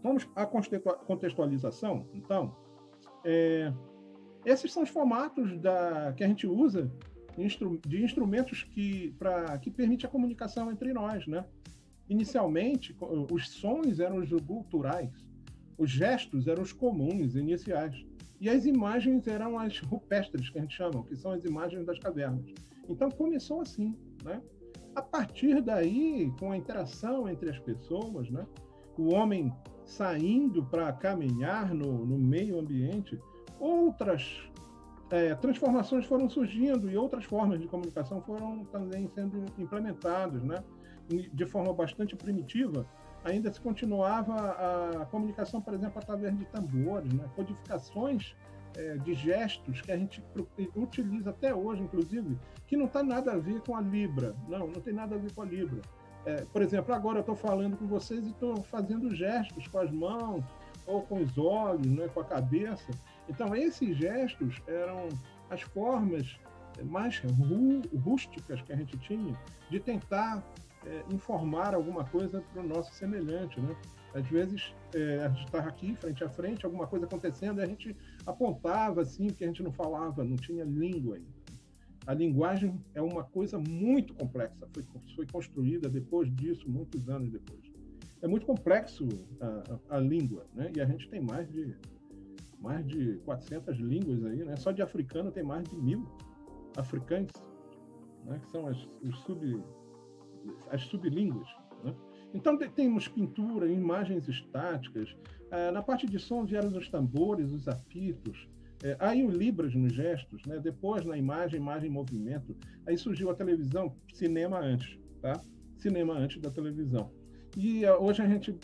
Vamos à contextualização, então. Esses são os formatos que a gente usa de instrumentos que permite a comunicação entre nós, né? Inicialmente, os sons eram os guturais, os gestos eram os comuns, iniciais, e as imagens eram as rupestres, que a gente chama, que são as imagens das cavernas. Então, começou assim, né? A partir daí, com a interação entre as pessoas, né? O homem saindo para caminhar no meio ambiente, outras transformações foram surgindo e outras formas de comunicação foram também sendo implementadas, né? De forma bastante primitiva. Ainda se continuava a comunicação, por exemplo, através de tambores, né? Codificações de gestos que a gente utiliza até hoje, inclusive, que não tem nada a ver com a Libra. Não tem nada a ver com a Libra. Por exemplo, agora eu estou falando com vocês e estou fazendo gestos com as mãos ou com os olhos, né? Com a cabeça. Então, esses gestos eram as formas mais rústicas que a gente tinha de tentar informar alguma coisa para o nosso semelhante, né? Às vezes, a gente estava aqui, frente a frente, alguma coisa acontecendo, e a gente apontava assim, porque a gente não falava, não tinha língua ainda. A linguagem é uma coisa muito complexa, foi construída depois disso, muitos anos depois. É muito complexo a língua, né? E a gente tem mais de 400 línguas aí, né? Só de africano tem mais de 1000 africanos, né? Que são as sublínguas, né? Então temos pintura, imagens estáticas. Na parte de som vieram os tambores, os apitos. Aí o Libras nos gestos, né? Depois na imagem em movimento. Aí surgiu a televisão, cinema antes, tá? Cinema antes da televisão. E hoje a gente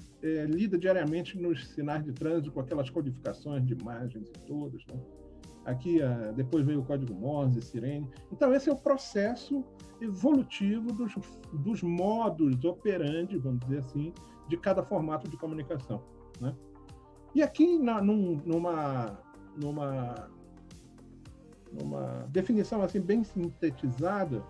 lida diariamente nos sinais de trânsito com aquelas codificações de imagens e todas, né? Aqui depois veio o código Morse, sirene. Então esse é o processo evolutivo dos modus operandi, vamos dizer assim, de cada formato de comunicação, né? E aqui numa definição assim bem sintetizada,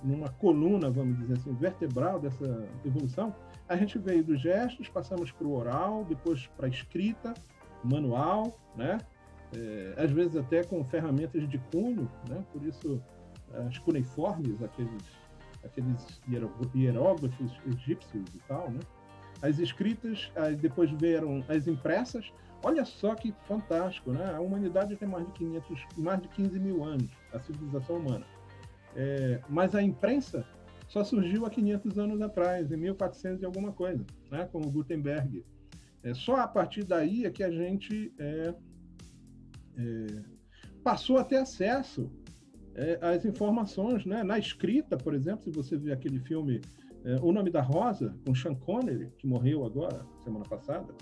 numa coluna, vamos dizer assim, vertebral dessa evolução, a gente veio dos gestos, passamos para o oral, depois para a escrita, manual, né? Às vezes até com ferramentas de cunho, né? Por isso as cuneiformes, aqueles hieróglifos egípcios e tal, né? As escritas, depois vieram as impressas. Olha só que fantástico, né? A humanidade tem mais de 15 mil anos, a civilização humana. Mas a imprensa só surgiu há 500 anos atrás, em 1400 e alguma coisa, né? Com o Gutenberg. Só a partir daí é que a gente passou a ter acesso às informações, né? Na escrita, por exemplo, se você vê aquele filme O Nome da Rosa, com Sean Connery, que morreu agora, semana passada,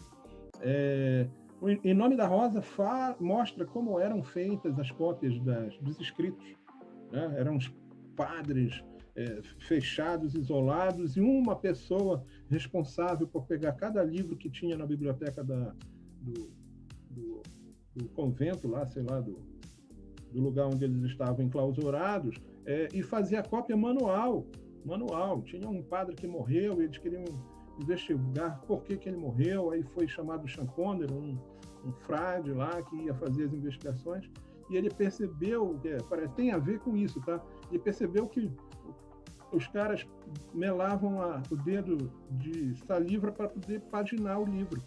Em Nome da Rosa mostra como eram feitas as cópias dos escritos, né? Eram os padres fechados, isolados, e uma pessoa responsável por pegar cada livro que tinha na biblioteca do convento lá, sei lá, do lugar onde eles estavam enclausurados, e fazer a cópia manual. Tinha um padre que morreu e eles queriam investigar por que ele morreu. Aí foi chamado Sean Connery, um frade lá que ia fazer as investigações, e ele percebeu, tem a ver com isso, tá? Ele percebeu que os caras melavam o dedo de saliva para poder paginar o livro.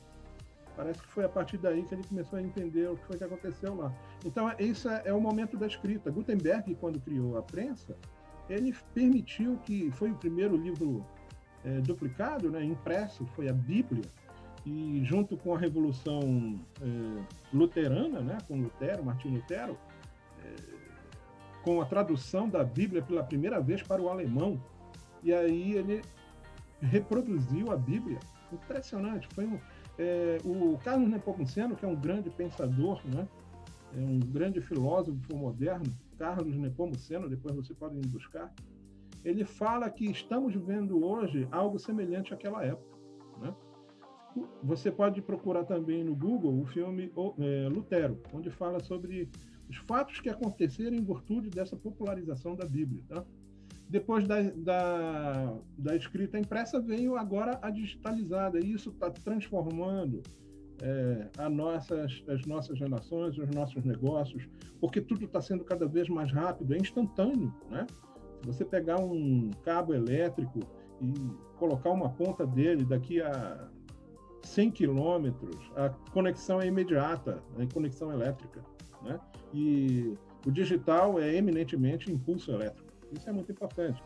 Parece que foi a partir daí que ele começou a entender o que foi que aconteceu lá. Então, esse é o momento da escrita. Gutenberg, quando criou a prensa, ele permitiu que... Foi o primeiro livro duplicado, né, impresso, foi a Bíblia. E junto com a Revolução Luterana, né, com Lutero, Martinho Lutero, com a tradução da Bíblia pela primeira vez para o alemão. E aí ele reproduziu a Bíblia. Impressionante. Foi o Carlos Nepomuceno, que é um grande pensador, né? Um grande filósofo moderno, Carlos Nepomuceno, depois você pode ir buscar, ele fala que estamos vivendo hoje algo semelhante àquela época, né? Você pode procurar também no Google o filme Lutero, onde fala sobre os fatos que aconteceram em virtude dessa popularização da Bíblia, tá? Depois da escrita impressa veio agora a digitalizada, e isso está transformando as nossas relações, os nossos negócios, porque tudo está sendo cada vez mais rápido, é instantâneo, né? Se você pegar um cabo elétrico e colocar uma ponta dele daqui a 100 quilômetros, a conexão é imediata, a conexão elétrica, né? E o digital é eminentemente impulso elétrico. Isso é muito importante.